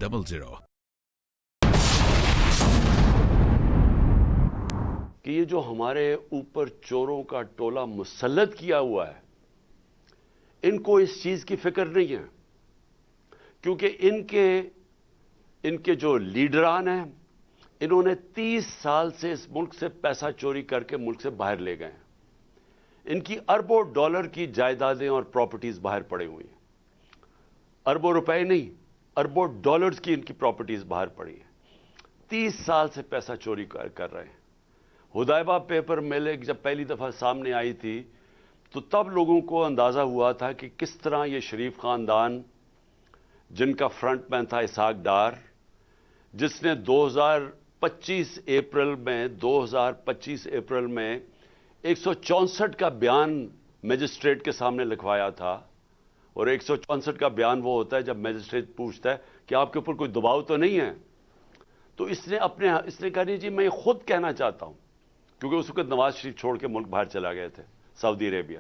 800. کہ یہ جو ہمارے اوپر چوروں کا ٹولہ مسلط کیا ہوا ہے، ان کو اس چیز کی فکر نہیں ہے، کیونکہ ان کے جو لیڈران ہیں، انہوں نے 30 سال سے اس ملک سے پیسہ چوری کر کے ملک سے باہر لے گئے ہیں۔ ان کی اربوں ڈالر کی جائیدادیں اور پراپرٹیز باہر پڑی ہوئی ہیں، اربوں روپے نہیں، اربوں ڈالرز کی ان کی پراپرٹیز باہر پڑی ہیں۔ 30 سال سے پیسہ چوری کر رہے ہیں۔ حدیبیہ پیپر مل جب پہلی دفعہ سامنے آئی تھی تو تب لوگوں کو اندازہ ہوا تھا کہ کس طرح یہ شریف خاندان، جن کا فرنٹ مین تھا اسحاق ڈار، جس نے 2025 اپریل میں 164 کا بیان میجسٹریٹ کے سامنے لکھوایا تھا، اور 164 کا بیان وہ ہوتا ہے جب میجسٹریٹ پوچھتا ہے کہ آپ کے اوپر کوئی دباؤ تو نہیں ہے، تو اس نے کہا نہیں جی میں خود کہنا چاہتا ہوں، کیونکہ اس وقت نواز شریف چھوڑ کے ملک باہر چلا گئے تھے سعودی عربیہ،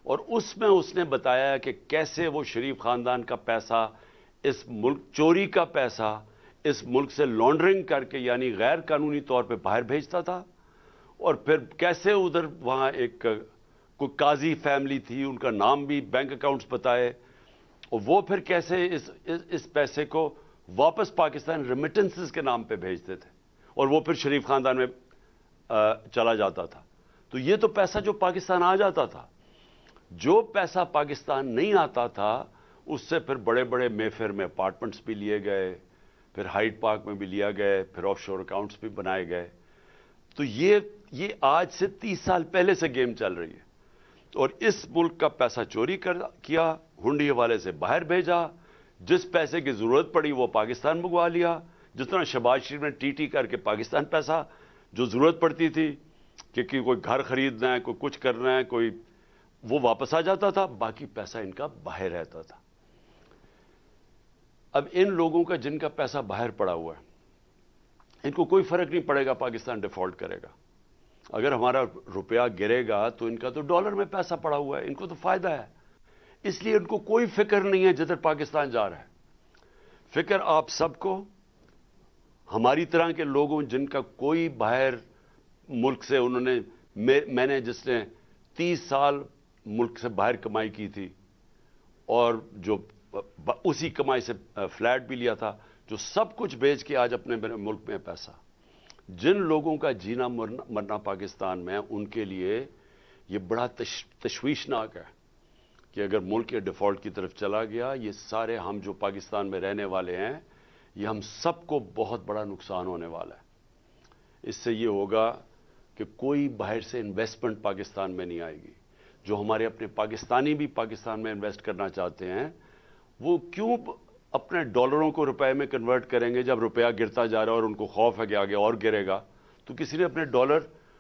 اور اس میں اس نے بتایا کہ کیسے وہ شریف خاندان کا پیسہ، اس ملک چوری کا پیسہ اس ملک سے لانڈرنگ کر کے یعنی غیر قانونی طور پہ باہر بھیجتا تھا، اور پھر کیسے ادھر وہاں کوئی قاضی فیملی تھی، ان کا نام بھی بینک اکاؤنٹس بتائے، اور وہ پھر کیسے اس پیسے کو واپس پاکستان ریمیٹنسز کے نام پہ بھیجتے تھے، اور وہ پھر شریف خاندان میں چلا جاتا تھا۔ تو یہ تو پیسہ جو پاکستان آ جاتا تھا، جو پیسہ پاکستان نہیں آتا تھا اس سے پھر بڑے بڑے مے فیئر میں اپارٹمنٹس بھی لیے گئے، پھر ہائیڈ پارک میں بھی لیا گئے، پھر آف شور اکاؤنٹس بھی بنائے گئے۔ تو یہ آج سے 30 سال پہلے سے گیم چل رہی ہے، اور اس ملک کا پیسہ چوری کیا، ہنڈی حوالے سے باہر بھیجا، جس پیسے کی ضرورت پڑی وہ پاکستان منگوا لیا، جس طرح شہباز شریف نے ٹی ٹی کر کے پاکستان پیسہ جو ضرورت پڑتی تھی کہ کوئی گھر خریدنا ہے، کوئی کچھ کرنا ہے، وہ واپس آ جاتا تھا، باقی پیسہ ان کا باہر رہتا تھا۔ اب ان لوگوں کا جن کا پیسہ باہر پڑا ہوا ہے، ان کو کوئی فرق نہیں پڑے گا پاکستان ڈیفالٹ کرے گا، اگر ہمارا روپیہ گرے گا تو ان کا تو ڈالر میں پیسہ پڑا ہوا ہے، ان کو تو فائدہ ہے، اس لیے ان کو کوئی فکر نہیں ہے جدھر پاکستان جا رہا ہے۔ فکر آپ سب کو، ہماری طرح کے لوگوں جن کا کوئی باہر ملک سے انہوں نے، میں نے جس نے 30 سال ملک سے باہر کمائی کی تھی، اور جو اسی کمائی سے فلیٹ بھی لیا تھا، جو سب کچھ بیچ کے آج اپنے ملک میں پیسہ، جن لوگوں کا جینا مرنا پاکستان میں، ان کے لیے یہ بڑا تشویشناک ہے کہ اگر ملک کے ڈیفالٹ کی طرف چلا گیا، یہ سارے ہم جو پاکستان میں رہنے والے ہیں، یہ ہم سب کو بہت بڑا نقصان ہونے والا ہے۔ اس سے یہ ہوگا کہ کوئی باہر سے انویسٹمنٹ پاکستان میں نہیں آئے گی۔ جو ہمارے اپنے پاکستانی بھی پاکستان میں انویسٹ کرنا چاہتے ہیں، وہ کیوں اپنے ڈالروں کو روپے میں کنورٹ کریں گے جب روپیہ گرتا جا رہا ہے اور ان کو خوف ہے کہ آگے اور گرے گا؟ تو کسی نے اپنے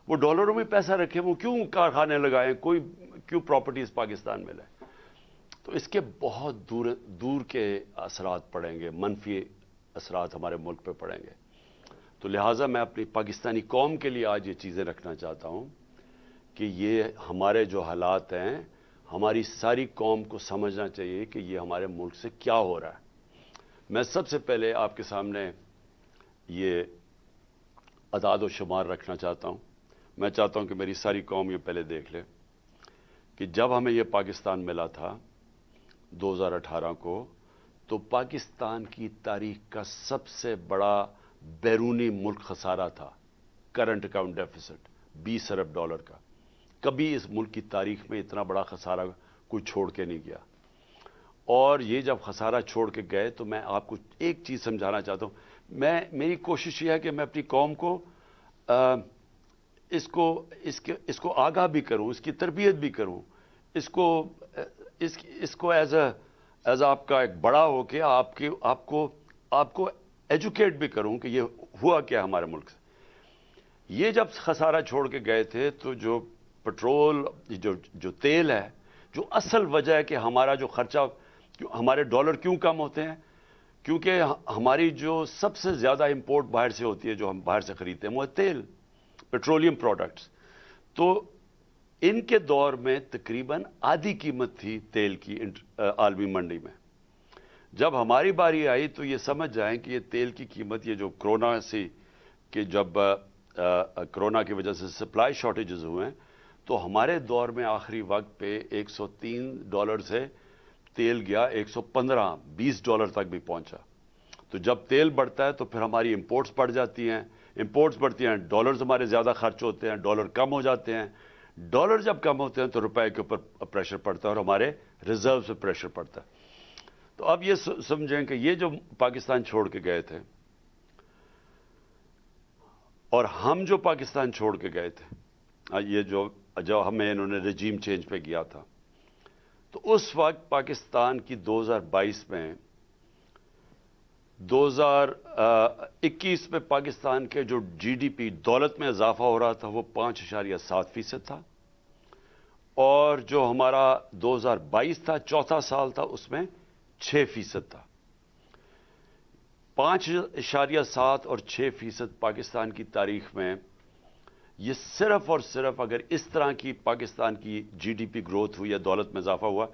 وہ ڈالروں میں پیسہ رکھے، وہ کیوں کارخانے لگائیں، کوئی کیوں پراپرٹیز پاکستان میں لائیں؟ تو اس کے بہت دور کے اثرات پڑیں گے، منفی اثرات ہمارے ملک پہ پڑیں گے۔ تو لہٰذا میں اپنی پاکستانی قوم کے لیے آج یہ چیزیں رکھنا چاہتا ہوں کہ یہ ہمارے جو حالات ہیں، ہماری ساری قوم کو سمجھنا چاہیے کہ یہ ہمارے ملک سے کیا ہو رہا ہے۔ میں سب سے پہلے آپ کے سامنے یہ اعداد و شمار رکھنا چاہتا ہوں۔ میں چاہتا ہوں کہ میری ساری قوم یہ پہلے دیکھ لے کہ جب ہمیں یہ پاکستان ملا تھا 2018 کو، تو پاکستان کی تاریخ کا سب سے بڑا بیرونی ملک خسارہ تھا، کرنٹ اکاؤنٹ ڈیفیسٹ 20 ارب ڈالر کا۔ کبھی اس ملک کی تاریخ میں اتنا بڑا خسارہ کوئی چھوڑ کے نہیں گیا، اور یہ جب خسارہ چھوڑ کے گئے تو میں آپ کو ایک چیز سمجھانا چاہتا ہوں۔ میری کوشش یہ ہے کہ میں اپنی قوم کو اس کو آگاہ بھی کروں، اس کی تربیت بھی کروں، اس کو ایز آپ کا ایک بڑا ہو کے آپ کو ایجوکیٹ بھی کروں کہ یہ ہوا کیا ہمارے ملک سے۔ یہ جب خسارہ چھوڑ کے گئے تھے تو جو پٹرول، جو تیل ہے، جو اصل وجہ ہے کہ ہمارا جو خرچہ، ہمارے ڈالر کیوں کم ہوتے ہیں، کیونکہ ہماری جو سب سے زیادہ امپورٹ باہر سے ہوتی ہے، جو ہم باہر سے خریدتے ہیں، وہ ہے تیل، پیٹرولیم پروڈکٹس۔ تو ان کے دور میں تقریباً آدھی قیمت تھی تیل کی عالمی منڈی میں۔ جب ہماری باری آئی تو یہ سمجھ جائیں کہ یہ تیل کی قیمت، یہ جو کرونا سے کہ جب کرونا کی وجہ سے سپلائی شارٹیجز ہوئے ہیں، تو ہمارے دور میں آخری وقت پہ $103 سے تیل گیا $115-20 تک بھی پہنچا. تو جب تیل بڑھتا ہے تو پھر ہماری امپورٹس بڑھ جاتی ہیں، امپورٹس بڑھتی ہیں، ڈالرز ہمارے زیادہ خرچ ہوتے ہیں، ڈالر کم ہو جاتے ہیں. ڈالر جب کم ہوتے ہیں تو روپے کے اوپر پریشر پڑتا ہے اور ہمارے ریزرو پہ پریشر پڑتا ہے. تو اب یہ سمجھیں کہ یہ جو پاکستان چھوڑ کے گئے تھے اور ہم جو پاکستان چھوڑ کے گئے تھے، یہ جو ہمیں انہوں نے رجیم چینج پہ کیا تھا، تو اس وقت پاکستان کی 2022 میں 2021 میں پاکستان کے جو جی ڈی پی دولت میں اضافہ ہو رہا تھا وہ 5.7% تھا، اور جو ہمارا 2022 تھا، چوتھا سال تھا، اس میں 6% تھا. 5.7 اور 6% پاکستان کی تاریخ میں یہ صرف اور صرف اگر اس طرح کی پاکستان کی جی ڈی پی گروتھ ہوئی یا دولت میں اضافہ ہوا،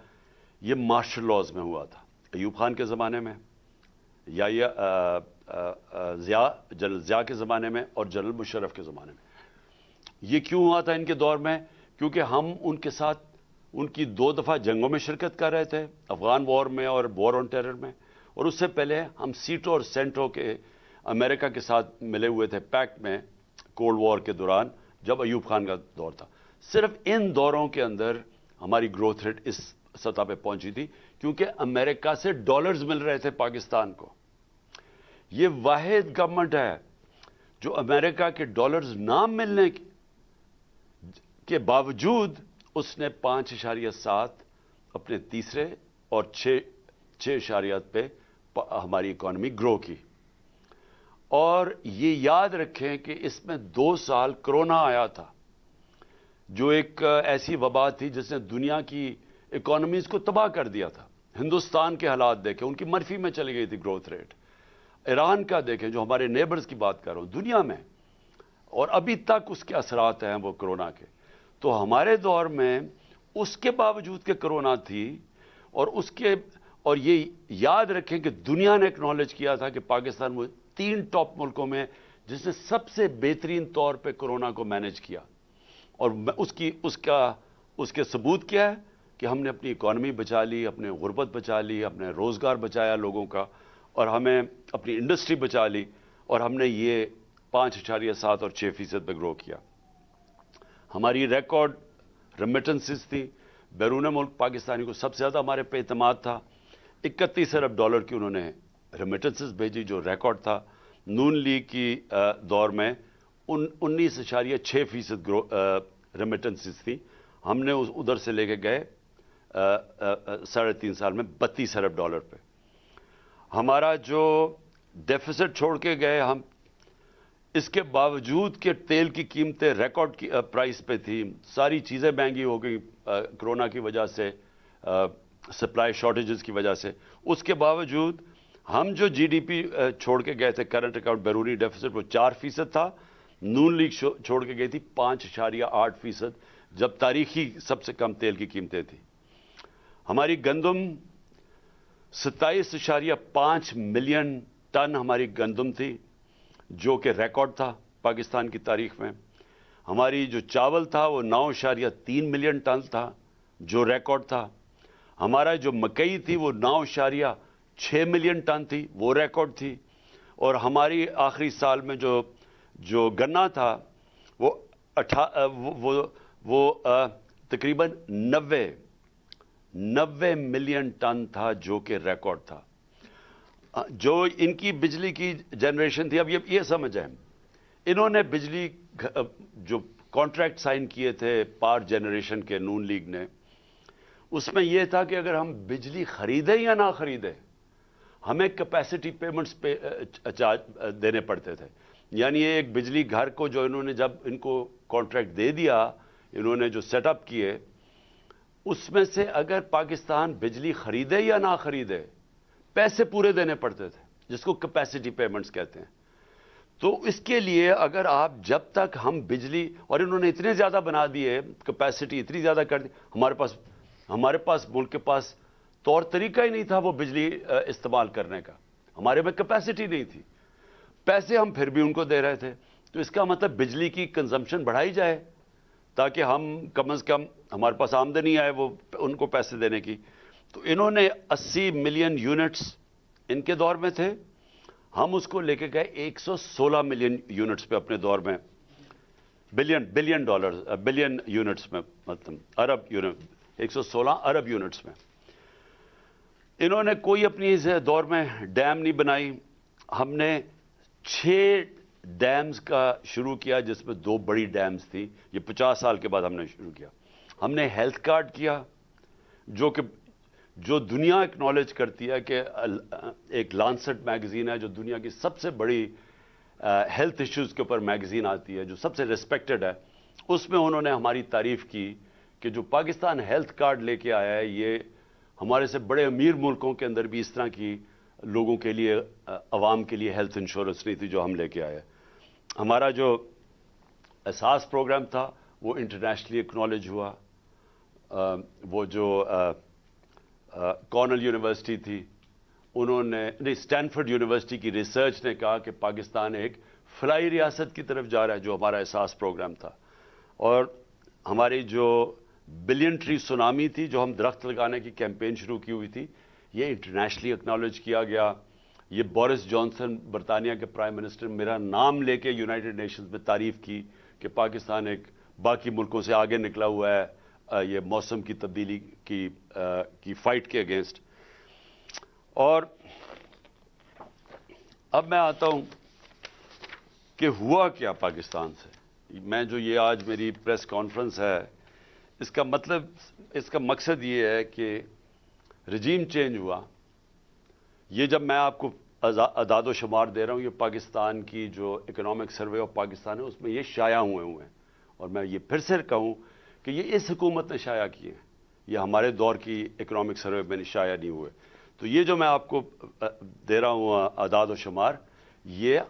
یہ مارشل لاز میں ہوا تھا، ایوب خان کے زمانے میں یا جنرل ضیاء کے زمانے میں اور جنرل مشرف کے زمانے میں. یہ کیوں ہوا تھا ان کے دور میں؟ کیونکہ ہم ان کے ساتھ ان کی 2 دفعہ جنگوں میں شرکت کر رہے تھے، افغان وار میں اور وار آن ٹیرر میں، اور اس سے پہلے ہم سیٹو اور سینٹو کے امریکہ کے ساتھ ملے ہوئے تھے پیکٹ میں کولڈ وار کے دوران جب ایوب خان کا دور تھا. صرف ان دوروں کے اندر ہماری گروتھ ریٹ اس سطح پہ پہنچی تھی کیونکہ امریکہ سے ڈالرز مل رہے تھے پاکستان کو. یہ واحد گورنمنٹ ہے جو امریکہ کے ڈالرز نہ ملنے کے باوجود اس نے 5.7 اپنے تیسرے اور 6.8 پہ ہماری اکانومی گرو کی. اور یہ یاد رکھیں کہ اس میں 2 سال کرونا آیا تھا جو ایک ایسی وبا تھی جس نے دنیا کی اکانومیز کو تباہ کر دیا تھا. ہندوستان کے حالات دیکھیں، ان کی منفی میں چلی گئی تھی گروتھ ریٹ. ایران کا دیکھیں جو ہمارے نیبرز کی بات کر رہا ہوں دنیا میں، اور ابھی تک اس کے اثرات ہیں وہ کرونا کے. تو ہمارے دور میں اس کے باوجود کہ کرونا تھی اور یہ یاد رکھیں کہ دنیا نے اکنالج کیا تھا کہ پاکستان وہ 3 ٹاپ ملکوں میں جس نے سب سے بہترین طور پہ کرونا کو مینج کیا. اور اس کے ثبوت کیا ہے کہ ہم نے اپنی اکانومی بچا لی، اپنے غربت بچا لی، اپنے روزگار بچایا لوگوں کا، اور ہمیں اپنی انڈسٹری بچا لی، اور ہم نے یہ 5.7 اور 6% پہ گرو کیا. ہماری ریکارڈ ریمیٹنسز تھی، بیرون ملک پاکستانی کو سب سے زیادہ ہمارے پہ اعتماد تھا. $31 ارب کی انہوں نے ریمیٹنسز بھیجی جو ریکارڈ تھا. نون لیگ کی دور میں 19.6% ریمیٹنسز تھی. ہم نے ادھر سے لے کے گئے 3.5 سال میں $32 ارب پہ. ہمارا جو ڈیفیسٹ چھوڑ کے گئے ہم، اس کے باوجود کہ تیل کی قیمتیں ریکارڈ کی پرائس پہ تھی، ساری چیزیں مہنگی ہو گئی کرونا کی وجہ سے، سپلائی شارٹیجز کی وجہ سے، اس کے باوجود ہم جو جی ڈی پی چھوڑ کے گئے تھے کرنٹ اکاؤنٹ بیرونی ڈیفیسٹ وہ 4% تھا. نون لیگ چھوڑ کے گئی تھی 5.8%، جب تاریخی سب سے کم تیل کی قیمتیں تھیں. ہماری گندم 27.5 ملین ٹن ہماری گندم تھی جو کہ ریکارڈ تھا پاکستان کی تاریخ میں. ہماری جو چاول تھا وہ 9.3 ملین ٹن تھا جو ریکارڈ تھا. ہمارا جو مکئی تھی وہ 9.6 ملین ٹن تھی، وہ ریکارڈ تھی. اور ہماری آخری سال میں جو گنا تھا وہ تقریباً 90 ملین ٹن تھا جو کہ ریکارڈ تھا. جو ان کی بجلی کی جنریشن تھی، اب یہ سمجھیں انہوں نے بجلی جو کانٹریکٹ سائن کیے تھے پاور جنریشن کے نون لیگ نے، اس میں یہ تھا کہ اگر ہم بجلی خریدیں یا نہ خریدیں ہمیں کیپیسٹی پیمنٹس پہ دینے پڑتے تھے. یعنی ایک بجلی گھر کو جو انہوں نے جب ان کو کانٹریکٹ دے دیا، انہوں نے جو سیٹ اپ کیے، اس میں سے اگر پاکستان بجلی خریدے یا نہ خریدے پیسے پورے دینے پڑتے تھے، جس کو کیپیسٹی پیمنٹس کہتے ہیں. تو اس کے لیے اگر آپ جب تک ہم بجلی، اور انہوں نے اتنے زیادہ بنا دیے، کیپیسٹی اتنی زیادہ کر دی، ہمارے پاس ملک کے پاس طور طریقہ ہی نہیں تھا وہ بجلی استعمال کرنے کا. ہمارے میں کیپیسٹی نہیں تھی. پیسے ہم پھر بھی ان کو دے رہے تھے. تو اس کا مطلب بجلی کی کنزمپشن بڑھائی جائے تاکہ ہم کم از کم ہمارے پاس آمدنی آئے وہ ان کو پیسے دینے کی. تو انہوں نے 80 ملین یونٹس ان کے دور میں تھے. ہم اس کو لے کے گئے 116 ملین یونٹس پہ اپنے دور میں. بلین یونٹس میں, مطلب ارب یونٹ, 116 ارب یونٹس میں. انہوں نے کوئی اپنی دور میں ڈیم نہیں بنائی. ہم نے 6 ڈیمز کا شروع کیا جس میں 2 بڑی ڈیمز تھی. یہ 50 سال کے بعد ہم نے شروع کیا. ہم نے ہیلتھ کارڈ کیا جو دنیا اکنالج کرتی ہے کہ ایک لانسٹ میگزین ہے جو دنیا کی سب سے بڑی ہیلتھ ایشوز کے اوپر میگزین آتی ہے, جو سب سے ریسپیکٹڈ ہے. اس میں انہوں نے ہماری تعریف کی کہ جو پاکستان ہیلتھ کارڈ لے کے آیا ہے یہ ہمارے سے بڑے امیر ملکوں کے اندر بھی اس طرح کی لوگوں کے لیے, عوام کے لیے ہیلتھ انشورنس نہیں تھی جو ہم لے کے آئے. ہمارا جو اساس پروگرام تھا وہ انٹرنیشنلی اکنالج ہوا. وہ جو کارنل یونیورسٹی تھی انہوں نے, نہیں, اسٹینفورڈ یونیورسٹی کی ریسرچ نے کہا کہ پاکستان ایک فلاحی ریاست کی طرف جا رہا ہے, جو ہمارا اساس پروگرام تھا. اور ہماری جو بلین ٹری سونامی تھی جو ہم درخت لگانے کی کیمپین شروع کی ہوئی تھی, یہ انٹرنیشنلی اکنالج کیا گیا. یہ بورس جانسن برطانیہ کے پرائم منسٹر میرا نام لے کے یونائٹڈ نیشنز میں تعریف کی کہ پاکستان ایک باقی ملکوں سے آگے نکلا ہوا ہے یہ موسم کی تبدیلی کی فائٹ کے اگینسٹ. اور اب میں آتا ہوں کہ ہوا کیا پاکستان سے. میں جو یہ آج میری پریس کانفرنس ہے اس کا مطلب, اس کا مقصد یہ ہے کہ رجیم چینج ہوا. یہ جب میں آپ کو اعداد و شمار دے رہا ہوں, یہ پاکستان کی جو اکنامک سروے آف پاکستان ہے اس میں یہ شائع ہوئے ہیں. اور میں یہ پھر سے کہوں کہ یہ اس حکومت نے شائع کیے ہیں, یہ ہمارے دور کی اکنامک سروے میں شائع نہیں ہوئے. تو یہ جو میں آپ کو دے رہا ہوں اعداد و شمار, یہ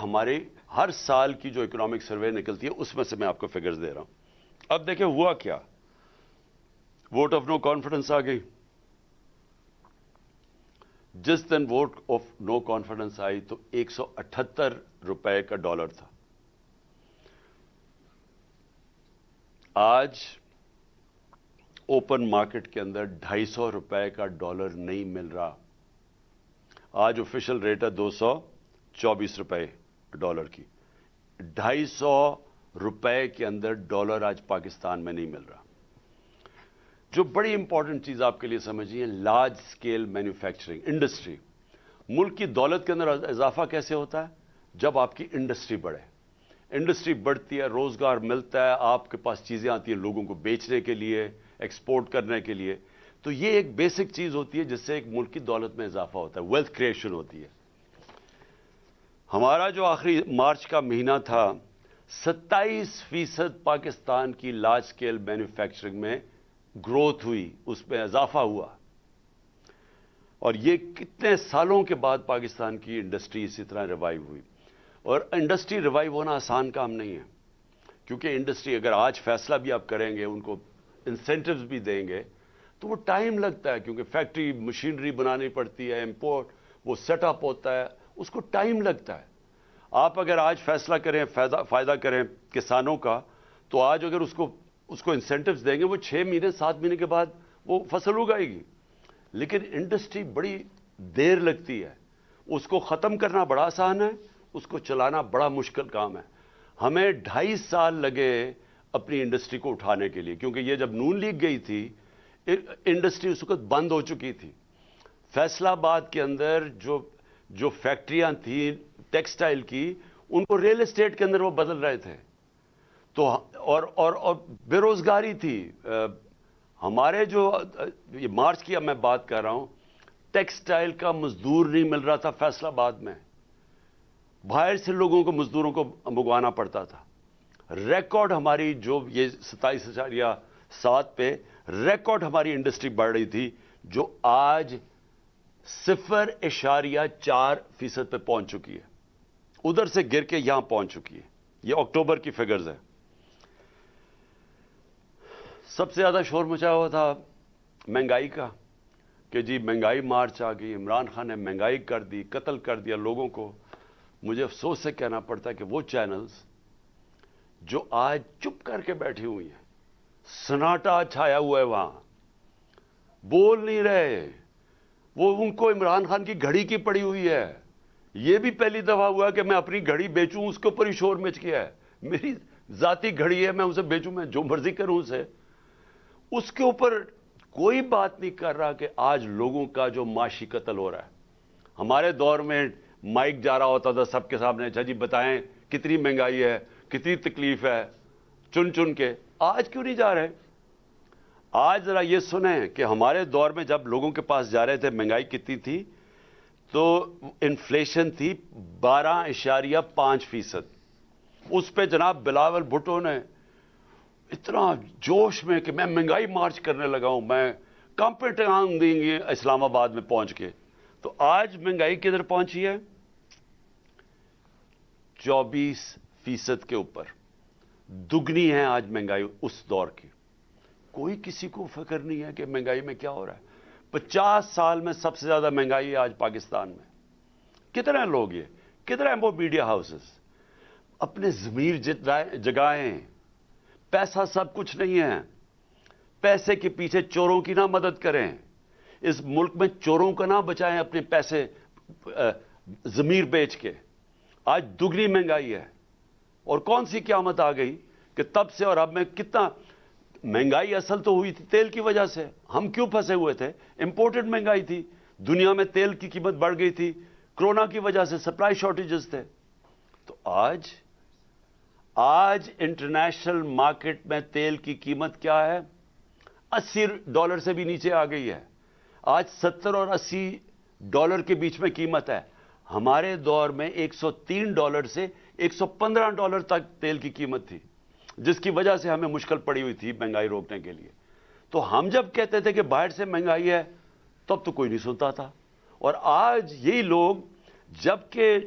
ہمارے ہر سال کی جو اکنامک سروے نکلتی ہے اس میں سے میں آپ کو فگرز دے رہا ہوں. اب دیکھیں ہوا کیا. ووٹ آف نو کانفیڈنس آ گئی. جس دن ووٹ آف نو کانفیڈنس آئی تو 178 روپے کا ڈالر تھا. آج اوپن مارکیٹ کے اندر 250 روپے کا ڈالر نہیں مل رہا. آج آفیشل ریٹ ہے 224 روپے ڈالر کی. 250 روپے کے اندر ڈالر آج پاکستان میں نہیں مل رہا. جو بڑی امپورٹنٹ چیز آپ کے لیے سمجھیے, لارج سکیل مینوفیکچرنگ انڈسٹری. ملک کی دولت کے اندر اضافہ کیسے ہوتا ہے؟ جب آپ کی انڈسٹری بڑھے. انڈسٹری بڑھتی ہے, روزگار ملتا ہے, آپ کے پاس چیزیں آتی ہیں لوگوں کو بیچنے کے لیے, ایکسپورٹ کرنے کے لیے. تو یہ ایک بیسک چیز ہوتی ہے جس سے ایک ملک کی دولت میں اضافہ ہوتا ہے, ویلتھ کریشن ہوتی ہے. ہمارا جو آخری مارچ کا مہینہ تھا 27% پاکستان کی لارج سکیل مینوفیکچرنگ میں گروتھ ہوئی, اس میں اضافہ ہوا. اور یہ کتنے سالوں کے بعد پاکستان کی انڈسٹری اسی طرح ریوائیو ہوئی. اور انڈسٹری ریوائیو ہونا آسان کام نہیں ہے, کیونکہ انڈسٹری اگر آج فیصلہ بھی آپ کریں گے, ان کو انسینٹیوز بھی دیں گے, تو وہ ٹائم لگتا ہے, کیونکہ فیکٹری مشینری بنانی پڑتی ہے, امپورٹ وہ سیٹ اپ ہوتا ہے, اس کو ٹائم لگتا ہے. آپ اگر آج فیصلہ کریں, فائدہ کریں کسانوں کا, تو آج اگر اس کو انسینٹیوز دیں گے, وہ 6 مہینے 7 مہینے کے بعد وہ فصل اگائے گی. لیکن انڈسٹری بڑی دیر لگتی ہے. اس کو ختم کرنا بڑا آسان ہے, اس کو چلانا بڑا مشکل کام ہے. ہمیں 2.5 سال لگے اپنی انڈسٹری کو اٹھانے کے لیے, کیونکہ یہ جب نون لیگ گئی تھی انڈسٹری اس وقت بند ہو چکی تھی. فیصل آباد کے اندر جو فیکٹریاں تھیں ٹیکسٹائل کی, ان کو ریل اسٹیٹ کے اندر وہ بدل رہے تھے. تو اور بے روزگاری تھی. ہمارے جو یہ مارچ کی اب میں بات کر رہا ہوں, ٹیکسٹائل کا مزدور نہیں مل رہا تھا فیصل آباد میں, باہر سے لوگوں کو مزدوروں کو منگوانا پڑتا تھا. ریکارڈ ہماری جو یہ 27.7 پہ ریکارڈ ہماری انڈسٹری بڑھ رہی تھی, جو آج 0.4% پہ پہنچ چکی ہے. ادھر سے گر کے یہاں پہنچ چکی ہے. یہ اکتوبر کی فگرز ہیں. سب سے زیادہ شور مچا ہوا تھا مہنگائی کا. کہ جی مہنگائی مارچ آ گئی, عمران خان نے مہنگائی کر دی, قتل کر دیا لوگوں کو. مجھے افسوس سے کہنا پڑتا ہے کہ وہ چینلز جو آج چپ کر کے بیٹھی ہوئی ہیں, سناٹا چھایا ہوا ہے وہاں, بول نہیں رہے, وہ ان کو عمران خان کی گھڑی کی پڑی ہوئی ہے. یہ بھی پہلی دفعہ ہوا کہ میں اپنی گھڑی بیچوں, اس کے اوپر ہی شور مچ گیا ہے. میری ذاتی گھڑی ہے, میں اسے بیچوں, میں جو مرضی کروں اسے. اس کے اوپر کوئی بات نہیں کر رہا کہ آج لوگوں کا جو معاشی قتل ہو رہا ہے. ہمارے دور میں مائک جا رہا ہوتا تھا سب کے سامنے, اچھا جی بتائیں کتنی مہنگائی ہے, کتنی تکلیف ہے, چن چن کے. آج کیوں نہیں جا رہے؟ آج ذرا یہ سنیں کہ ہمارے دور میں جب لوگوں کے پاس جا رہے تھے مہنگائی کتنی تھی, تو انفلیشن تھی 12.5%. اس پہ جناب بلاول بھٹو نے اتنا جوش میں کہ میں مہنگائی مارچ کرنے لگا ہوں, میں کمپٹان دیں گے اسلام آباد میں پہنچ کے. تو آج مہنگائی کدھر پہنچی ہے؟ 24% کے اوپر. دگنی ہے آج مہنگائی اس دور کی. کوئی کسی کو فکر نہیں ہے کہ مہنگائی میں کیا ہو رہا ہے. 50 سال میں سب سے زیادہ مہنگائی ہے آج پاکستان میں. کتنے لوگ یہ, کتنے وہ میڈیا ہاؤسز اپنے ضمیر جگائیں. پیسہ سب کچھ نہیں ہے. پیسے کے پیچھے چوروں کی نہ مدد کریں. اس ملک میں چوروں کا نہ بچائیں اپنے پیسے ضمیر بیچ کے. آج دگنی مہنگائی ہے. اور کون سی قیامت آ گئی کہ تب سے اور اب میں کتنا مہنگائی اصل تو ہوئی تھی تیل کی وجہ سے. ہم کیوں پھنسے ہوئے تھے؟ امپورٹڈ مہنگائی تھی. دنیا میں تیل کی قیمت بڑھ گئی تھی, کرونا کی وجہ سے سپلائی شارٹیجز تھے. تو آج انٹرنیشنل مارکیٹ میں تیل کی قیمت کیا ہے؟ $80 سے بھی نیچے آ گئی ہے. آج $70 اور $80 کے بیچ میں قیمت ہے. ہمارے دور میں $103 سے $115 تک تیل کی قیمت تھی, جس کی وجہ سے ہمیں مشکل پڑی ہوئی تھی مہنگائی روکنے کے لیے. تو ہم جب کہتے تھے کہ باہر سے مہنگائی ہے تب تو کوئی نہیں سنتا تھا. اور آج یہی لوگ جب کہ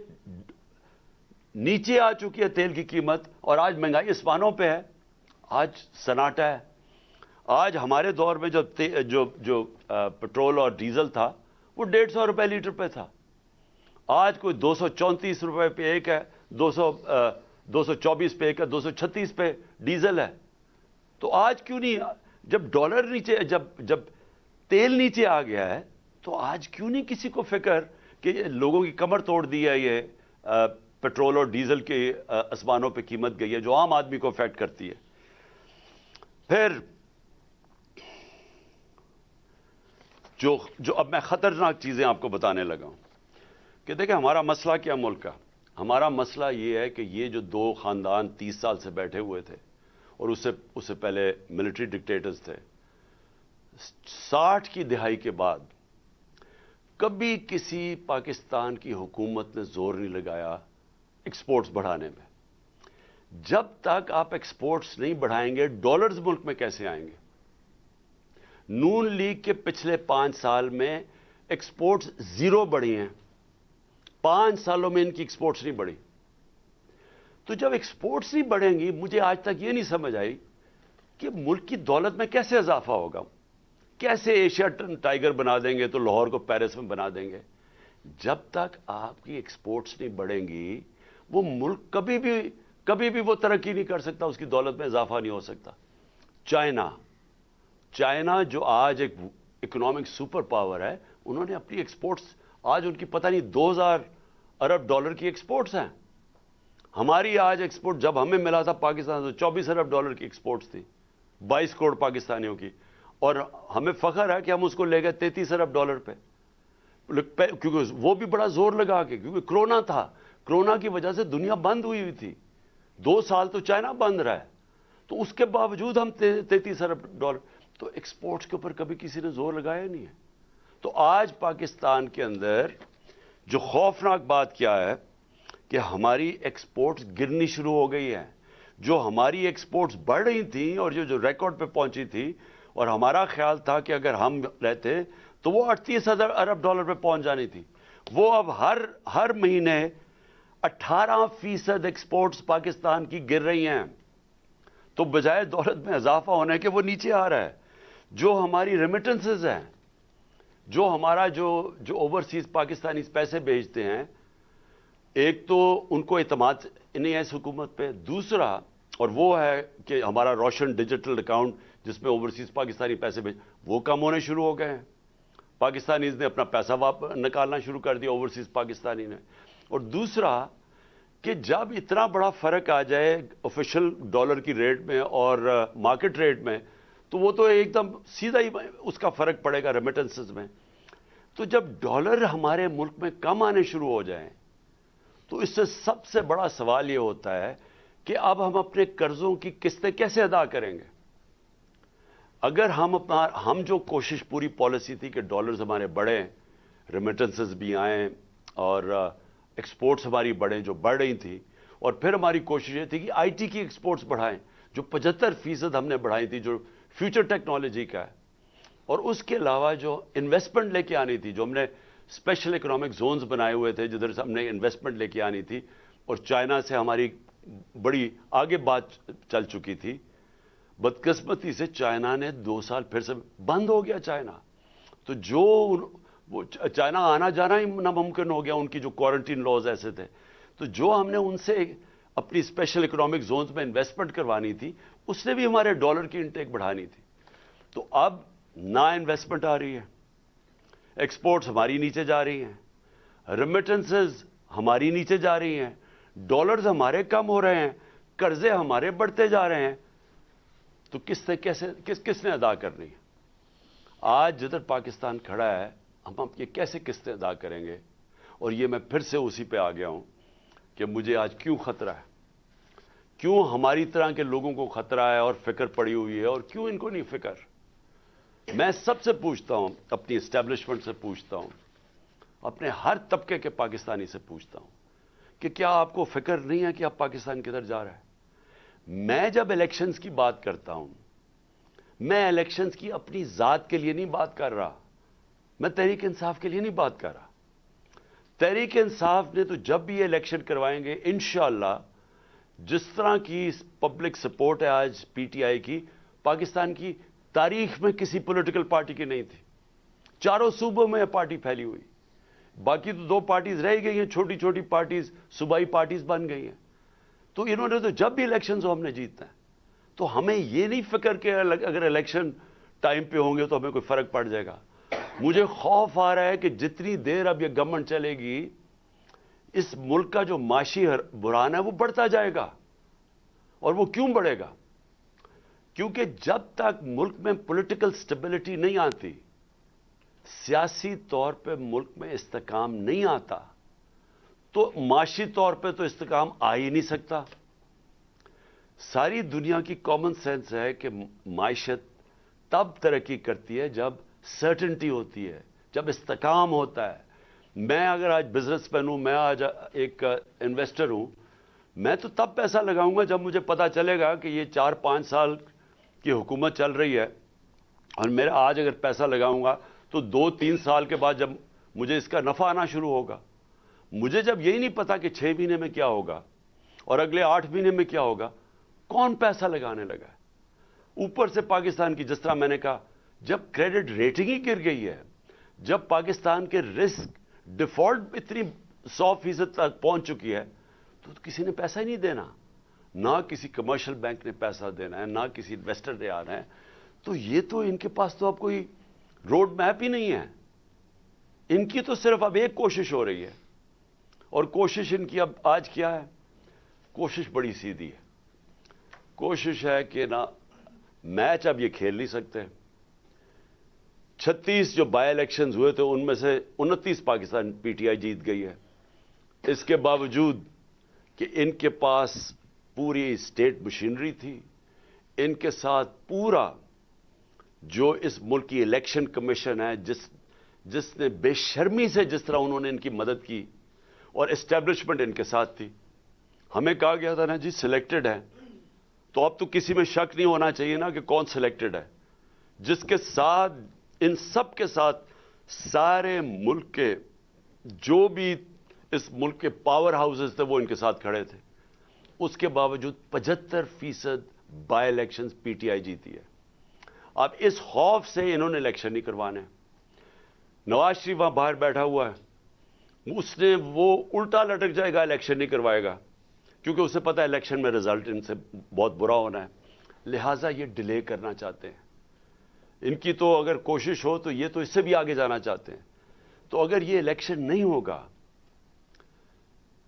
نیچے آ چکی ہے تیل کی قیمت اور آج مہنگائی آسمانوں پہ ہے, آج سناٹا ہے. آج ہمارے دور میں جو پٹرول اور ڈیزل تھا وہ $150 لیٹر پہ تھا. آج کوئی $234 پہ ایک ہے, 224 پہ ایک ہے, 236 پہ ڈیزل ہے. تو آج کیوں نہیں, جب ڈالر نیچے, جب تیل نیچے آ گیا ہے تو آج کیوں نہیں کسی کو فکر کہ لوگوں کی کمر توڑ دی ہے یہ پٹرول اور ڈیزل کے آسمانوں پہ قیمت گئی ہے جو عام آدمی کو افیکٹ کرتی ہے. پھر جو اب میں خطرناک چیزیں آپ کو بتانے لگا ہوں کہ دیکھیں ہمارا مسئلہ کیا ملک کا. ہمارا مسئلہ یہ ہے کہ یہ جو دو خاندان 30 سال سے بیٹھے ہوئے تھے اور اس سے پہلے ملٹری ڈکٹیٹرز تھے, 60 کی دہائی کے بعد کبھی کسی پاکستان کی حکومت نے زور نہیں لگایا ایکسپورٹس بڑھانے میں. جب تک آپ ایکسپورٹس نہیں بڑھائیں گے ڈالرز ملک میں کیسے آئیں گے؟ نون لیگ کے پچھلے 5 سال میں ایکسپورٹس 0 بڑھی ہیں. 5 سالوں میں ان کی ایکسپورٹس نہیں بڑھی. تو جب ایکسپورٹس نہیں بڑھیں گی, مجھے آج تک یہ نہیں سمجھ آئی کہ ملک کی دولت میں کیسے اضافہ ہوگا. کیسے ایشیا ٹائیگر بنا دیں گے تو لاہور کو پیرس میں بنا دیں گے. جب تک آپ کی ایکسپورٹس نہیں بڑھیں گی وہ ملک کبھی بھی وہ ترقی نہیں کر سکتا, اس کی دولت میں اضافہ نہیں ہو سکتا. چائنا جو آج ایک اکنامک سپر پاور ہے, انہوں نے اپنی ایکسپورٹس آج ان کی پتہ نہیں $2,000 ارب کی ایکسپورٹس ہیں. ہماری آج ایکسپورٹ جب ہمیں ملا تھا پاکستان تو $24 ارب کی ایکسپورٹس تھی 22 کروڑ پاکستانیوں کی, اور ہمیں فخر ہے کہ ہم اس کو لے گئے $33 ارب پہ, کیونکہ وہ بھی بڑا زور لگا کے, کیونکہ کرونا تھا. کرونا کی وجہ سے دنیا بند ہوئی تھی, 2 سال تو چائنا بند رہا ہے, تو اس کے باوجود ہم $33 ارب. تو ایکسپورٹس کے اوپر کبھی کسی نے زور لگایا نہیں ہے. تو آج پاکستان کے اندر جو خوفناک بات کیا ہے کہ ہماری ایکسپورٹس گرنی شروع ہو گئی ہے. جو ہماری ایکسپورٹس بڑھ رہی تھیں اور جو ریکارڈ پہ پہنچی تھی, اور ہمارا خیال تھا کہ اگر ہم رہتے تو وہ $38 ارب پہ پہنچ جانی تھی, وہ اب ہر مہینے 18% ایکسپورٹس پاکستان کی گر رہی ہیں. تو بجائے دولت میں اضافہ ہونے کے وہ نیچے آ رہا ہے. جو ہماری ریمیٹنسز ہیں, جو ہمارا جو اوورسیز پاکستانی پیسے بھیجتے ہیں، ایک تو ان کو اعتماد نہیں ہے اس حکومت پہ، دوسرا اور وہ ہے کہ ہمارا روشن ڈیجیٹل اکاؤنٹ جس میں اوورسیز پاکستانی پیسے وہ کم ہونے شروع ہو گئے ہیں. پاکستانیز نے اپنا پیسہ نکالنا شروع کر دیا اوورسیز پاکستانی نے. اور دوسرا کہ جب اتنا بڑا فرق آ جائے آفیشل ڈالر کی ریٹ میں اور مارکیٹ ریٹ میں، تو وہ تو ایک دم سیدھا ہی اس کا فرق پڑے گا ریمیٹنسز میں. تو جب ڈالر ہمارے ملک میں کم آنے شروع ہو جائیں تو اس سے سب سے بڑا سوال یہ ہوتا ہے کہ اب ہم اپنے قرضوں کی قسطیں کیسے ادا کریں گے؟ اگر ہم جو کوشش پوری پالیسی تھی کہ ڈالرز ہمارے بڑھیں، ریمیٹنسز بھی آئیں اور ایکسپورٹس ہماری بڑھیں جو بڑھ رہی تھی، اور پھر ہماری کوشش یہ تھی کہ آئی ٹی کی ایکسپورٹس بڑھائیں جو 75% ہم نے بڑھائی تھی، جو فیوچر ٹیکنالوجی کا ہے. اور اس کے علاوہ جو انویسٹمنٹ لے کے آنی تھی، جو ہم نے اسپیشل اکنامک زونز بنائے ہوئے تھے جدھر سے ہم نے انویسٹمنٹ لے کے آنی تھی، اور چائنا سے ہماری بڑی آگے بات چل چکی تھی. بدقسمتی سے چائنا نے 2 سال پھر سے بند ہو گیا چائنا. تو جو وہ چائنا آنا جانا ہی ناممکن ہو گیا، ان کی جو کوارنٹین لاز ایسے تھے. تو جو ہم نے ان سے اپنی اسپیشل اکنامک زونز میں انویسٹمنٹ کروانی تھی، اس نے بھی ہمارے ڈالر کی انٹیک بڑھانی تھی. تو اب نہ انویسٹمنٹ آ رہی ہے، ایکسپورٹس ہماری نیچے جا رہی ہیں، ریمیٹنسز ہماری نیچے جا رہی ہیں، ڈالرز ہمارے کم ہو رہے ہیں، قرضے ہمارے بڑھتے جا رہے ہیں. تو کس نے ادا کرنی ہے؟ آج جدھر پاکستان کھڑا ہے، ہم یہ کیسے قسطیں ادا کریں گے؟ اور یہ میں پھر سے اسی پہ آ گیا ہوں کہ مجھے آج کیوں خطرہ ہے، کیوں ہماری طرح کے لوگوں کو خطرہ ہے اور فکر پڑی ہوئی ہے، اور کیوں ان کو نہیں فکر. میں سب سے پوچھتا ہوں، اپنی اسٹیبلشمنٹ سے پوچھتا ہوں، اپنے ہر طبقے کے پاکستانی سے پوچھتا ہوں کہ کیا آپ کو فکر نہیں ہے کہ آپ پاکستان کدھر جا رہا ہے؟ میں جب الیکشنز کی بات کرتا ہوں، میں الیکشنز کی اپنی ذات کے لیے نہیں بات کر رہا، میں تحریک انصاف کے لیے نہیں بات کر رہا. تحریک انصاف نے تو جب بھی یہ الیکشن کروائیں گے انشاءاللہ، جس طرح کی پبلک سپورٹ ہے آج پی ٹی آئی کی، پاکستان کی تاریخ میں کسی پولیٹیکل پارٹی کی نہیں تھی. چاروں صوبوں میں یہ پارٹی پھیلی ہوئی، باقی تو 2 پارٹیز رہ گئی ہیں، چھوٹی چھوٹی پارٹیز صوبائی پارٹیز بن گئی ہیں. تو انہوں نے تو جب بھی الیکشنز ہو ہم نے جیتنا ہے. تو ہمیں یہ نہیں فکر کہ اگر الیکشن ٹائم پہ ہوں گے تو ہمیں کوئی فرق پڑ جائے گا. مجھے خوف آ رہا ہے کہ جتنی دیر اب یہ گورنمنٹ چلے گی، اس ملک کا جو معاشی بحران ہے وہ بڑھتا جائے گا. اور وہ کیوں بڑھے گا؟ کیونکہ جب تک ملک میں پولیٹیکل سٹیبلٹی نہیں آتی، سیاسی طور پہ ملک میں استحکام نہیں آتا، تو معاشی طور پہ تو استحکام آ ہی نہیں سکتا. ساری دنیا کی کامن سینس ہے کہ معیشت تب ترقی کرتی ہے جب سرٹنٹی ہوتی ہے، جب استحکام ہوتا ہے. میں اگر آج بزنس مین ہوں، میں آج ایک انویسٹر ہوں، میں تو تب پیسہ لگاؤں گا جب مجھے پتا چلے گا کہ یہ 4-5 سال کی حکومت چل رہی ہے، اور میرا آج اگر پیسہ لگاؤں گا تو 2-3 سال کے بعد جب مجھے اس کا نفع آنا شروع ہوگا. مجھے جب یہی نہیں پتا کہ 6 مہینے میں کیا ہوگا اور اگلے 8 مہینے میں کیا ہوگا، کون پیسہ لگانے لگا ہے؟ اوپر سے پاکستان کی، جس طرح میں نے کہا، جب کریڈٹ ریٹنگ ہی گر گئی ہے، جب پاکستان کے رسک ڈیفالٹ اتنی 100% تک پہنچ چکی ہے، تو کسی نے پیسہ ہی نہیں دینا. نہ کسی کمرشل بینک نے پیسہ دینا ہے، نہ کسی انویسٹر نے آنا ہے. تو یہ تو ان کے پاس تو اب کوئی روڈ میپ ہی نہیں ہے. ان کی تو صرف اب ایک کوشش ہو رہی ہے، اور کوشش ان کی اب آج کیا ہے؟ کوشش بڑی سیدھی ہے. کوشش ہے کہ نہ میچ اب یہ کھیل نہیں سکتے. 36 جو بائی الیکشنز ہوئے تھے ان میں سے 29 پاکستان پی ٹی آئی جیت گئی ہے. اس کے باوجود کہ ان کے پاس پوری اسٹیٹ مشینری تھی، ان کے ساتھ پورا جو اس ملک کی الیکشن کمیشن ہے، جس نے بے شرمی سے جس طرح انہوں نے ان کی مدد کی، اور اسٹیبلشمنٹ ان کے ساتھ تھی. ہمیں کہا گیا تھا نا جی سلیکٹڈ ہے، تو اب تو کسی میں شک نہیں ہونا چاہیے نا کہ کون سلیکٹڈ ہے. جس کے ساتھ ان سب کے ساتھ سارے ملک کے جو بھی اس ملک کے پاور ہاؤسز تھے وہ ان کے ساتھ کھڑے تھے. اس کے باوجود 75% by elections P T I جیتی ہے. اب اس خوف سے انہوں نے الیکشن نہیں کروانے. نواز شریف وہاں باہر بیٹھا ہوا ہے، اس نے وہ الٹا لٹک جائے گا، الیکشن نہیں کروائے گا، کیونکہ اسے پتا ہے الیکشن میں رزلٹ ان سے بہت برا ہونا ہے، لہٰذا یہ ڈیلے کرنا چاہتے ہیں۔ ان کی تو اگر کوشش ہو تو یہ تو اس سے بھی آگے جانا چاہتے ہیں۔ تو اگر یہ الیکشن نہیں ہوگا،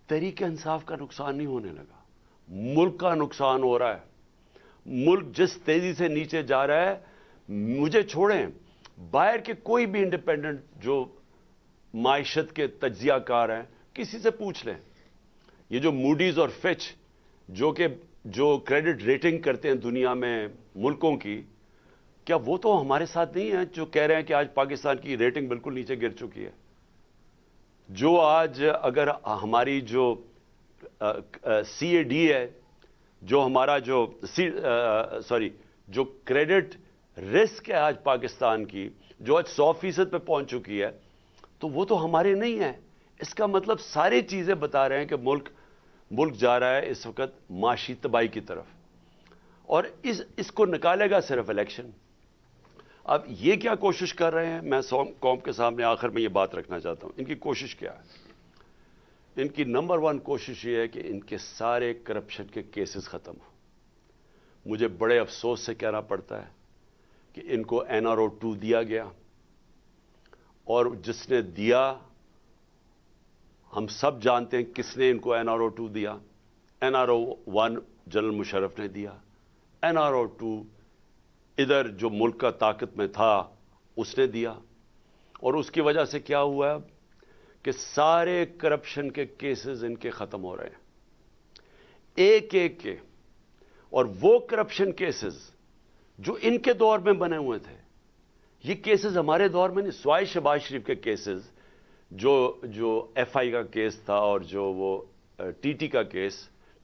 تحریک انصاف کا نقصان نہیں ہونے لگا، ملک کا نقصان ہو رہا ہے۔ ملک جس تیزی سے نیچے جا رہا ہے، مجھے چھوڑیں، باہر کے کوئی بھی انڈیپینڈنٹ جو معیشت کے تجزیہ کار ہیں، کسی سے پوچھ لیں، یہ جو موڈیز اور فچ جو کریڈٹ ریٹنگ کرتے ہیں دنیا میں ملکوں کی، کیا وہ تو ہمارے ساتھ نہیں ہیں جو کہہ رہے ہیں کہ آج پاکستان کی ریٹنگ بالکل نیچے گر چکی ہے؟ جو آج اگر ہماری جو سی اے ڈی ہے، جو ہمارا جو جو کریڈٹ رسک ہے آج پاکستان کی، جو آج 100% پہ پہنچ چکی ہے، تو وہ تو ہمارے نہیں ہے۔ اس کا مطلب ساری چیزیں بتا رہے ہیں کہ ملک جا رہا ہے اس وقت معاشی تباہی کی طرف، اور اس کو نکالے گا صرف الیکشن۔ اب یہ کیا کوشش کر رہے ہیں، میں قوم کے سامنے آخر میں یہ بات رکھنا چاہتا ہوں، ان کی کوشش کیا ہے؟ ان کی نمبر 1 کوشش یہ ہے کہ ان کے سارے کرپشن کے کیسز ختم ہو۔ مجھے بڑے افسوس سے کہنا پڑتا ہے کہ ان کو NRO 2 دیا گیا، اور جس نے دیا، ہم سب جانتے ہیں کس نے ان کو NRO 2 دیا۔ NRO 1 جنرل مشرف نے دیا، NRO 2 ادھر جو ملک کا طاقت میں تھا اس نے دیا، اور اس کی وجہ سے کیا ہوا ہے کہ سارے کرپشن کے کیسز ان کے ختم ہو رہے ہیں ایک ایک کے، اور وہ کرپشن کیسز جو ان کے دور میں بنے ہوئے تھے، یہ کیسز ہمارے دور میں نہیں، سوائے شہباز شریف کے کیسز، جو FI کا کیس تھا، اور جو وہ TT کا کیس،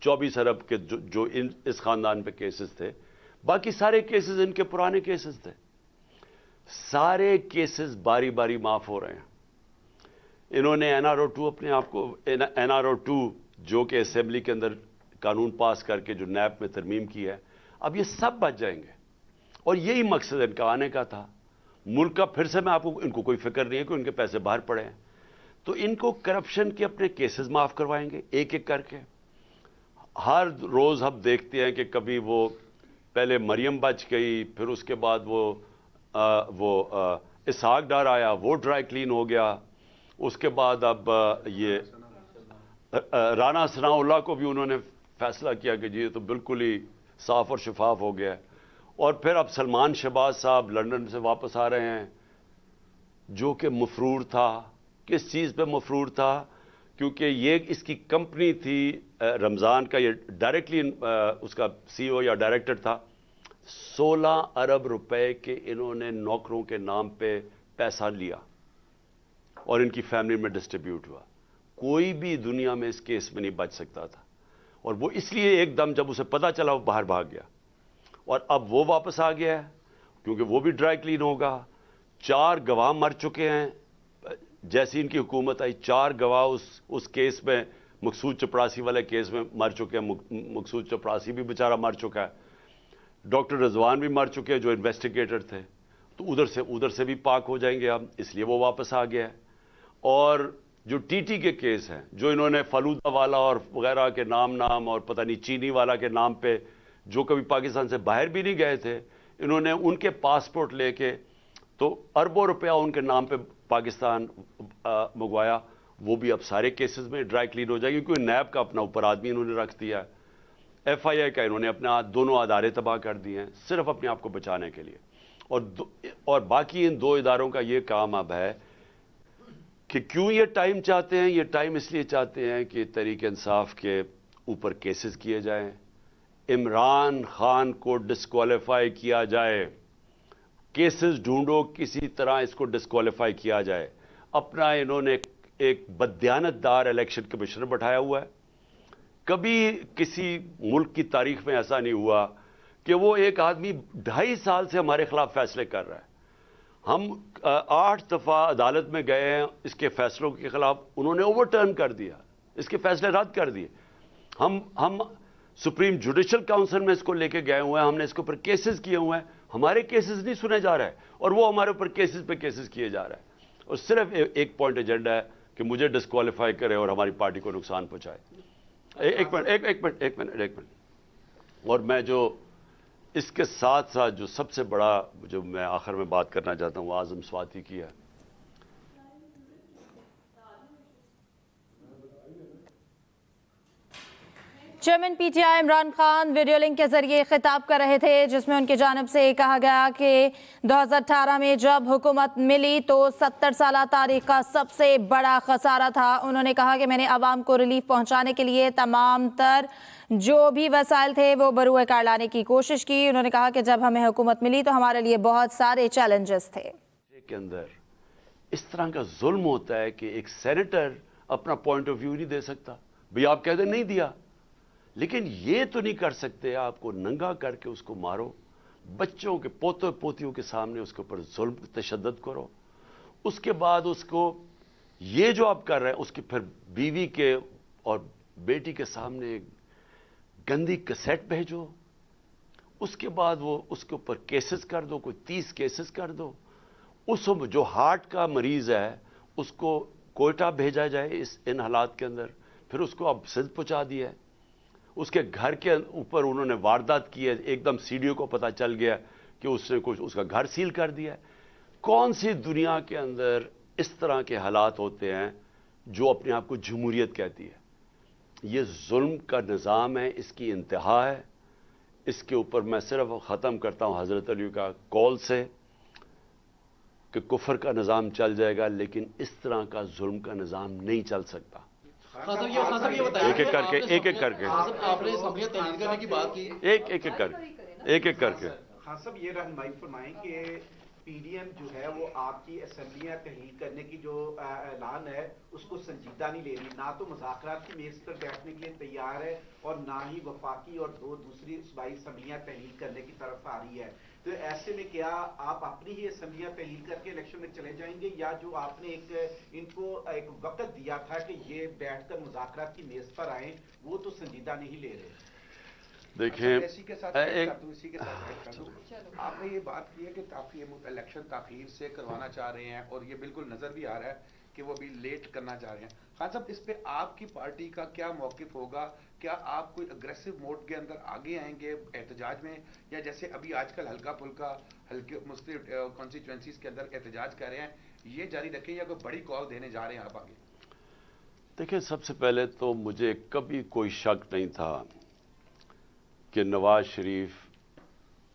24 ارب کے جو اس خاندان پہ کیسز تھے، باقی سارے کیسز ان کے پرانے کیسز تھے۔ سارے کیسز باری باری معاف ہو رہے ہیں۔ انہوں نے NRO 2 اپنے آپ کو NRO 2 جو کہ اسمبلی کے اندر قانون پاس کر کے جو نیب میں ترمیم کی ہے، اب یہ سب بچ جائیں گے، اور یہی مقصد ان کا آنے کا تھا۔ ملک کا پھر سے میں آپ کو، ان کو کوئی فکر نہیں ہے کہ ان کے پیسے باہر پڑے ہیں، تو ان کو کرپشن کے اپنے کیسز معاف کروائیں گے ایک ایک کر کے۔ ہر روز ہم دیکھتے ہیں کہ کبھی وہ پہلے مریم بچ گئی، پھر اس کے بعد وہ اسحاق ڈار آیا، وہ ڈرائی کلین ہو گیا، اس کے بعد اب یہ رانا ثناء اللہ کو بھی انہوں نے فیصلہ کیا کہ جی یہ تو بالکل ہی صاف اور شفاف ہو گیا، اور پھر اب سلمان شہباز صاحب لندن سے واپس آ رہے ہیں، جو کہ مفرور تھا۔ کس چیز پہ مفرور تھا؟ کیونکہ یہ اس کی کمپنی تھی رمضان کا، یہ ڈائریکٹلی اس کا CEO یا ڈائریکٹر تھا۔ 16 ارب روپے کے انہوں نے نوکروں کے نام پہ پیسہ لیا، اور ان کی فیملی میں ڈسٹریبیوٹ ہوا۔ کوئی بھی دنیا میں اس کیس میں نہیں بچ سکتا تھا، اور وہ اس لیے ایک دم جب اسے پتا چلا وہ باہر بھاگ گیا، اور اب وہ واپس آ گیا ہے کیونکہ وہ بھی ڈرائی کلین ہوگا۔ 4 گواہ مر چکے ہیں، جیسی ان کی حکومت آئی 4 گواہ اس کیس میں، مقصود چپڑاسی والے کیس میں مر چکے ہیں۔ مقصود چپڑاسی بھی بیچارہ مر چکا ہے، ڈاکٹر رضوان بھی مر چکے ہیں جو انویسٹیگیٹر تھے، تو ادھر سے بھی پاک ہو جائیں گے اب، اس لیے وہ واپس آ گیا ہے۔ اور جو TT کے کیس ہیں، جو انہوں نے فلودہ والا اور وغیرہ کے نام اور پتہ نہیں چینی والا کے نام پہ، جو کبھی پاکستان سے باہر بھی نہیں گئے تھے، انہوں نے ان کے پاسپورٹ لے کے تو اربوں روپیہ ان کے نام پہ پاکستان منگوایا، وہ بھی اب سارے کیسز میں ڈرائی کلین ہو جائے گی، کیونکہ نیب کا اپنا اوپر آدمی انہوں نے رکھ دیا ہے، FIA کا انہوں نے اپنے دونوں ادارے تباہ کر دیے ہیں صرف اپنے آپ کو بچانے کے لیے۔ اور باقی ان 2 اداروں کا یہ کام اب ہے کہ کیوں یہ ٹائم چاہتے ہیں؟ یہ ٹائم اس لیے چاہتے ہیں کہ تحریک انصاف کے اوپر کیسز کیے جائیں، عمران خان کو ڈسکوالیفائی کیا جائے، کیسز ڈھونڈو کسی طرح اس کو ڈسکوالیفائی کیا جائے۔ اپنا انہوں نے ایک بددیانت دار الیکشن کمشنر بٹھایا ہوا ہے۔ کبھی کسی ملک کی تاریخ میں ایسا نہیں ہوا کہ وہ ایک آدمی 2.5 سال سے ہمارے خلاف فیصلے کر رہا ہے۔ ہم 8 دفعہ عدالت میں گئے ہیں اس کے فیصلوں کے خلاف، انہوں نے اوور ٹرن کر دیا، اس کے فیصلے رد کر دیے۔ ہم سپریم جوڈیشل کاؤنسل میں اس کو لے کے گئے ہوئے ہیں، ہم نے اس کے اوپر کیسز کیے ہوئے ہیں، ہمارے کیسز نہیں سنے جا رہے، اور وہ ہمارے اوپر کیسز پہ کیسز کیے جا رہے ہیں۔ اور صرف ایک پوائنٹ ایجنڈا ہے کہ مجھے ڈسکوالیفائی کرے اور ہماری پارٹی کو نقصان پہنچائے. ایک منٹ. اور میں جو اس کے ساتھ ساتھ جو سب سے بڑا جو میں آخر میں بات کرنا چاہتا ہوں وہ اعظم سواتی کی ہے. Chairman P T I Imran Khan video link کے ذریعے خطاب کر رہے تھے جس میں ان کی جانب سے کہا گیا کہ 2018 میں جب حکومت ملی تو 70 سالہ تاریخ کا سب سے بڑا خسارہ تھا. انہوں نے کہا کہ میں نے عوام کو ریلیف پہنچانے کے لیے تمام تر جو بھی وسائل تھے وہ بروئے کار لانے کی کوشش کی. انہوں نے کہا کہ جب ہمیں حکومت ملی تو ہمارے لیے بہت سارے چیلنجز تھے. کے اندر اس طرح کا ظلم ہوتا ہے کہ ایک سینیٹر اپنا پوائنٹ آف ویو نہیں دے سکتا. بھئی آپ کہتے نہیں دیا، لیکن یہ تو نہیں کر سکتے آپ کو ننگا کر کے اس کو مارو، بچوں کے پوتوں پوتیوں کے سامنے اس کے اوپر ظلم تشدد کرو، اس کے بعد اس کو یہ جو آپ کر رہے ہیں اس کی پھر بیوی کے اور بیٹی کے سامنے گندی کیسٹ بھیجو، اس کے بعد وہ اس کے اوپر کیسز کر دو، کوئی 30 کیسز کر دو. اس جو ہارٹ کا مریض ہے اس کو کوئٹہ بھیجا جائے ان حالات کے اندر، پھر اس کو اب سندھ پہنچا دیا ہے. اس کے گھر کے اوپر انہوں نے واردات کی ہے، ایک دم سی ڈی او کو پتہ چل گیا کہ اس نے کچھ اس کا گھر سیل کر دیا ہے. کون سی دنیا کے اندر اس طرح کے حالات ہوتے ہیں جو اپنے آپ کو جمہوریت کہتی ہے؟ یہ ظلم کا نظام ہے، اس کی انتہا ہے. اس کے اوپر میں صرف ختم کرتا ہوں حضرت علی کا قول سے کہ کفر کا نظام چل جائے گا لیکن اس طرح کا ظلم کا نظام نہیں چل سکتا. ایک ایک کر کے آپ نے اسمبلیاں تحلیل کرنے کی بات کی، ایک ایک کر کے خان صاحب یہ رہنمائی فرمائیں کہ پی ڈی ایم جو ہے وہ آپ کی اسمبلیاں تحلیل کرنے کی جو اعلان ہے اس کو سنجیدہ نہیں لے رہی، نہ تو مذاکرات کی میز پر بیٹھنے کے لیے تیار ہے اور نہ ہی وفاقی اور دوسری صوبائی اسمبلیاں تحلیل کرنے کی طرف آ رہی ہے. تو ایسے میں کیا آپ اپنی ہی اسمبلیاں تحلیل کر کے الیکشن میں چلے جائیں گے، یا جو آپ نے ان کو ایک وقت دیا تھا کہ یہ بیٹھ کر مذاکرات کی میز پر آئیں وہ تو سنجیدہ نہیں لے رہے؟ دیکھیں اسی کے ساتھ آپ نے یہ بات کی ہے کہ کافی الیکشن تاخیر سے کروانا چاہ رہے ہیں اور یہ بالکل نظر بھی آ رہا ہے کہ وہ بھی لیٹ کرنا چاہ رہے ہیں. خان صاحب اس پہ آپ کی پارٹی کا کیا موقف ہوگا؟ کیا آپ کوئی اگریسو موڈ کے اندر آگے آئیں گے احتجاج میں، یا جیسے ابھی آج کل ہلکا پھلکا ہلکے مختلف کانسٹیچوئنسیز کے اندر احتجاج کر رہے ہیں یہ جاری رکھیں، یا کوئی بڑی کال دینے جا رہے ہیں آپ آگے؟ دیکھیں، سب سے پہلے تو مجھے کبھی کوئی شک نہیں تھا کہ نواز شریف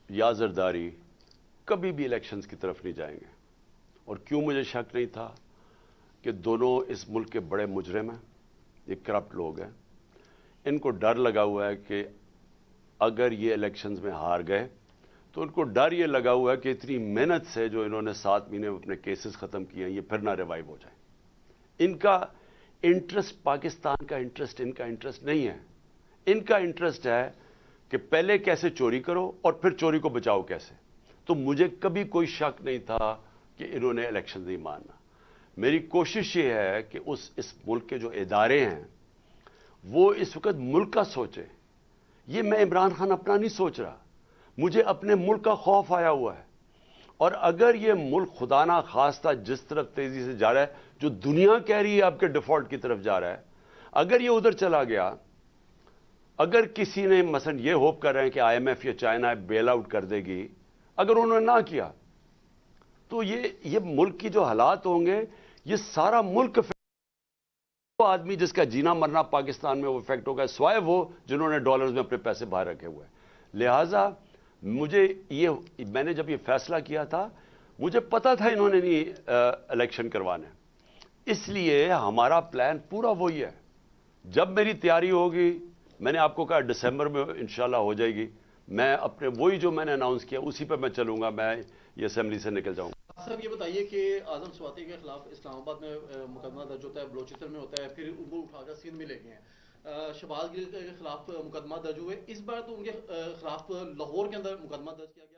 یا زرداری کبھی بھی الیکشنز کی طرف نہیں جائیں گے. اور کیوں مجھے شک نہیں تھا؟ کہ دونوں اس ملک کے بڑے مجرم ہیں، یہ کرپٹ لوگ ہیں. ان کو ڈر لگا ہوا ہے کہ اگر یہ الیکشنز میں ہار گئے تو ان کو ڈر یہ لگا ہوا ہے کہ اتنی محنت سے جو انہوں نے 7 مہینے میں اپنے کیسز ختم کیے ہیں یہ پھر نہ ریوائیو ہو جائیں. ان کا انٹرسٹ پاکستان کا انٹرسٹ ان کا انٹرسٹ نہیں ہے. ان کا انٹرسٹ ہے کہ پہلے کیسے چوری کرو اور پھر چوری کو بچاؤ کیسے. تو مجھے کبھی کوئی شک نہیں تھا کہ انہوں نے الیکشن نہیں ماننا. میری کوشش یہ ہے کہ اس ملک کے جو ادارے ہیں وہ اس وقت ملک کا سوچیں. یہ میں عمران خان اپنا نہیں سوچ رہا، مجھے اپنے ملک کا خوف آیا ہوا ہے. اور اگر یہ ملک خدا نہ خواستہ جس طرف تیزی سے جا رہا ہے، جو دنیا کہہ رہی ہے آپ کے ڈیفالٹ کی طرف جا رہا ہے، اگر یہ ادھر چلا گیا، اگر کسی نے مثلا یہ ہوپ کر رہے ہیں کہ آئی ایم ایف یا چائنا بیل آؤٹ کر دے گی، اگر انہوں نے نہ کیا تو یہ ملک کی جو حالات ہوں گے یہ سارا ملک وہ آدمی جس کا جینا مرنا پاکستان میں وہ افیکٹ ہوگا، سوائے وہ جنہوں نے ڈالرز میں اپنے پیسے باہر رکھے ہوئے ہیں. لہٰذا میں نے جب یہ فیصلہ کیا تھا مجھے پتا تھا انہوں نے نہیں الیکشن کروانے، اس لیے ہمارا پلان پورا وہی ہے. جب میری تیاری ہوگی، میں نے آپ کو کہا دسمبر میں انشاءاللہ ہو جائے گی، میں اپنے وہی جو میں نے اناؤنس کیا اسی پہ میں چلوں گا، میں یہ اسمبلی سے نکل جاؤں گا. صاحب یہ بتائیے کہ اعظم سواتی کے خلاف اسلام آباد میں مقدمہ درج ہوتا ہے، بلوچستان میں ہوتا ہے، پھر ان کو اٹھا کر سندھ میں لے گئے ہیں. شہباز گل کے خلاف مقدمہ درج ہوئے، اس بار تو ان کے خلاف لاہور کے اندر مقدمہ درج کیا گیا.